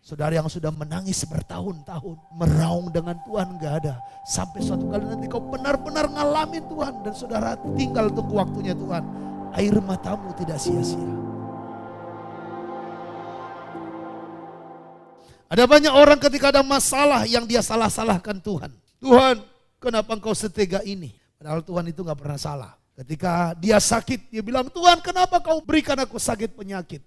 Saudara yang sudah menangis bertahun-tahun, meraung dengan Tuhan gak ada. Sampai suatu kali nanti kau benar-benar ngalamin Tuhan. Dan saudara tinggal tunggu waktunya Tuhan. Air matamu tidak sia-sia. Ada banyak orang ketika ada masalah yang dia salah-salahkan Tuhan. Tuhan, kenapa engkau setega ini? Padahal Tuhan itu gak pernah salah. Ketika dia sakit, dia bilang, Tuhan kenapa kau berikan aku sakit penyakit?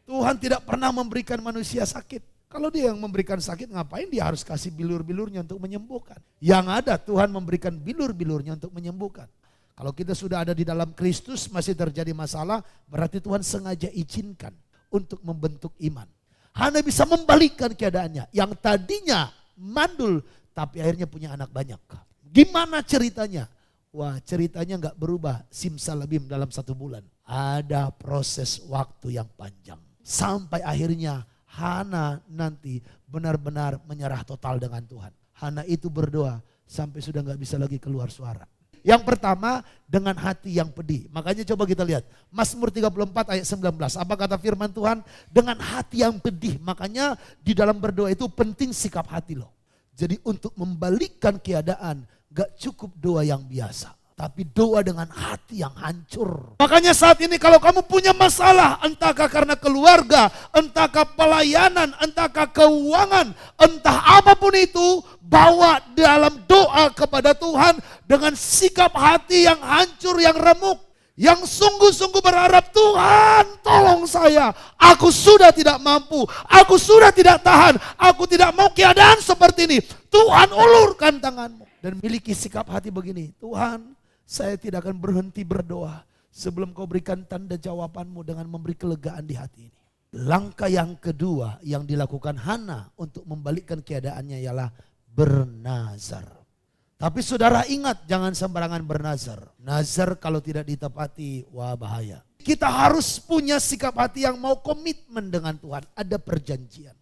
Tuhan tidak pernah memberikan manusia sakit. Kalau dia yang memberikan sakit, ngapain dia harus kasih bilur-bilurnya untuk menyembuhkan? Yang ada Tuhan memberikan bilur-bilurnya untuk menyembuhkan. Kalau kita sudah ada di dalam Kristus masih terjadi masalah, berarti Tuhan sengaja izinkan untuk membentuk iman. Hana bisa membalikkan keadaannya. Yang tadinya mandul, tapi akhirnya punya anak banyak. Gimana ceritanya? Wah, ceritanya gak berubah simsalabim dalam 1 bulan. Ada proses waktu yang panjang. Sampai akhirnya Hana nanti benar-benar menyerah total dengan Tuhan. Hana itu berdoa sampai sudah gak bisa lagi keluar suara. Yang pertama dengan hati yang pedih. Makanya coba kita lihat. Mazmur 34 ayat 19. Apa kata firman Tuhan? Dengan hati yang pedih. Makanya di dalam berdoa itu penting sikap hati loh. Jadi untuk membalikkan keadaan gak cukup doa yang biasa. Tapi doa dengan hati yang hancur. Makanya saat ini kalau kamu punya masalah, entahkah karena keluarga, entahkah pelayanan, entahkah keuangan, entah apapun itu, bawa dalam doa kepada Tuhan dengan sikap hati yang hancur, yang remuk. Yang sungguh-sungguh berharap, Tuhan tolong saya, aku sudah tidak mampu, aku sudah tidak tahan, aku tidak mau keadaan seperti ini. Tuhan ulurkan tanganmu. Dan miliki sikap hati begini, Tuhan, saya tidak akan berhenti berdoa sebelum kau berikan tanda jawabanmu dengan memberi kelegaan di hati ini. Langkah yang kedua yang dilakukan Hana untuk membalikkan keadaannya ialah bernazar. Tapi saudara ingat, jangan sembarangan bernazar. Nazar kalau tidak ditepati, wah bahaya. Kita harus punya sikap hati yang mau komitmen dengan Tuhan. Ada perjanjian.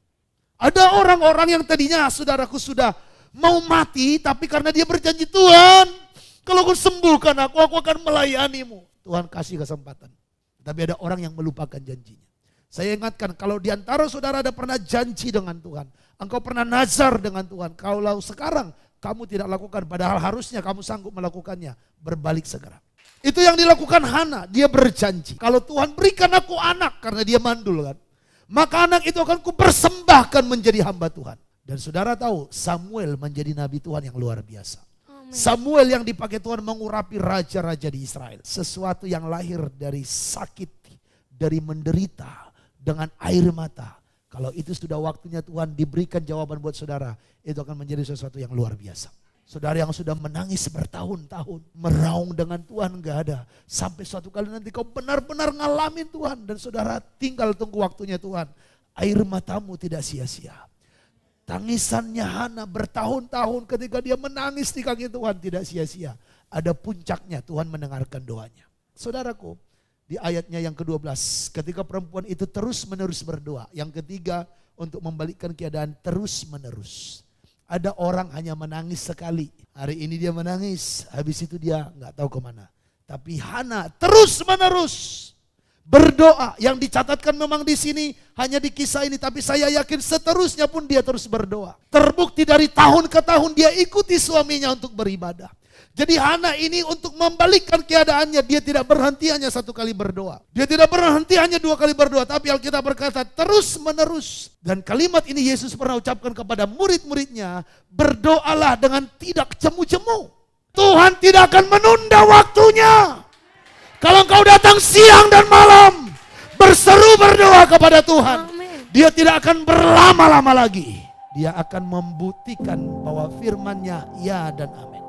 Ada orang-orang yang tadinya saudaraku sudah mau mati, tapi karena dia berjanji, Tuhan, kalau kau sembuhkan aku akan melayanimu. Tuhan kasih kesempatan. Tapi ada orang yang melupakan janjinya. Saya ingatkan, kalau di antara saudara ada pernah janji dengan Tuhan, engkau pernah nazar dengan Tuhan, kalau sekarang kamu tidak lakukan, padahal harusnya kamu sanggup melakukannya, berbalik segera. Itu yang dilakukan Hana, dia berjanji. Kalau Tuhan berikan aku anak, karena dia mandul kan, maka anak itu akan kupersembahkan menjadi hamba Tuhan. Dan saudara tahu, Samuel menjadi nabi Tuhan yang luar biasa. Samuel yang dipakai Tuhan mengurapi raja-raja di Israel. Sesuatu yang lahir dari sakit, dari menderita, dengan air mata. Kalau itu sudah waktunya Tuhan diberikan jawaban buat saudara, itu akan menjadi sesuatu yang luar biasa. Saudara yang sudah menangis bertahun-tahun, meraung dengan Tuhan gak ada. Sampai suatu kali nanti kau benar-benar ngalamin Tuhan. Dan saudara tinggal tunggu waktunya Tuhan. Air matamu tidak sia-sia. Tangisannya Hana bertahun-tahun ketika dia menangis di kaki Tuhan tidak sia-sia. Ada puncaknya, Tuhan mendengarkan doanya. Saudaraku, di ayatnya yang ke-12, ketika perempuan itu terus-menerus berdoa. Yang ketiga, untuk membalikkan keadaan terus-menerus. Ada orang hanya menangis sekali. Hari ini dia menangis, habis itu dia nggak tahu kemana. Tapi Hana terus-menerus berdoa. Yang dicatatkan memang di sini hanya di kisah ini, tapi saya yakin seterusnya pun dia terus berdoa. Terbukti dari tahun ke tahun dia ikuti suaminya untuk beribadah. Jadi Hana ini untuk membalikkan keadaannya, dia tidak berhenti hanya 1 kali berdoa. Dia tidak berhenti hanya 2 kali berdoa, tapi Alkitab berkata terus menerus. Dan kalimat ini Yesus pernah ucapkan kepada murid-muridnya, berdoalah dengan tidak cemu-cemu. Tuhan tidak akan menunda waktunya. Kalau engkau datang siang dan malam, berseru berdoa kepada Tuhan, dia tidak akan berlama-lama lagi. Dia akan membuktikan bahwa firman-Nya ya dan amin.